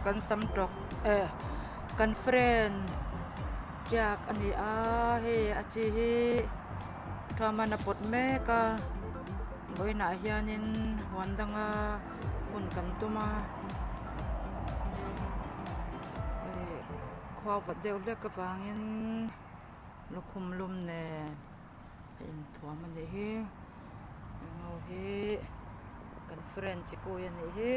kan sam tok kan friend tiak ani a he achi hi thama na pot me ka boina hianin wandanga hun kam tuma khwa wat deuh le ka pangin lukhum lum ne in thuam ani hi ngau hi kan friend chi ko ani hi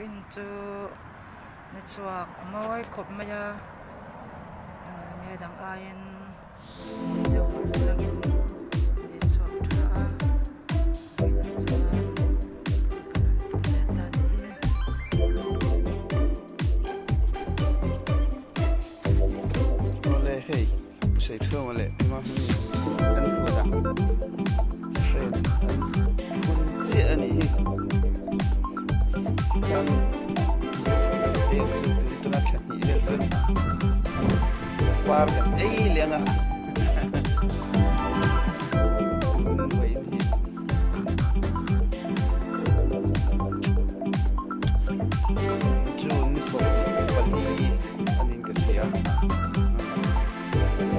into network moi khop maya ne dang ain yo lagi di chok tha ole hey sei thua male ma an khoda friend kun chi ani kan tem tu tu na khani le chun par kan ei lenga wei ni chun so pani anin ka sia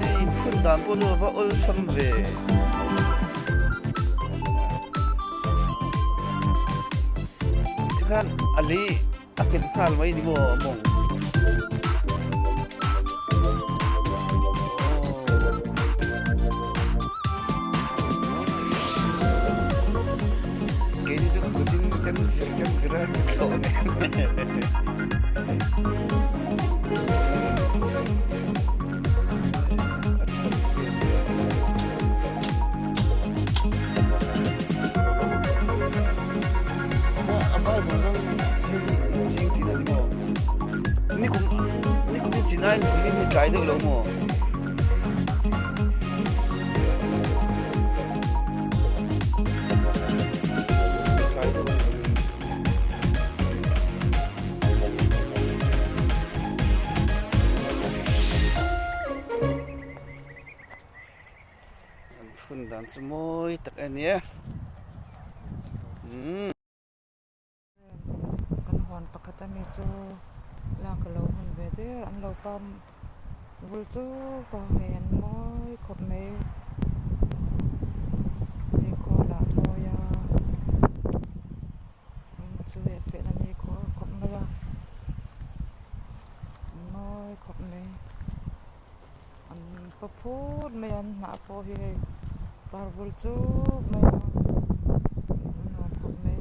ei phun dan po lo va ol sam ve kan ali akin kal mai ni mo mong kini tu kutin kan gerak kau ni Này mình đi trái được lắm mà. Trái được. Phun đàn cho môi tất anh nhé. Kan huan pakata mi chu la ka lo hun ve de an lo pam vul chu ka hen moi khop me ni ko la thoya chu e pe na ni ko khop me la moi khop me an pa phut me an na po hi par vul chu me no khop me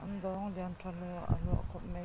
An dong lian thalo alo khop me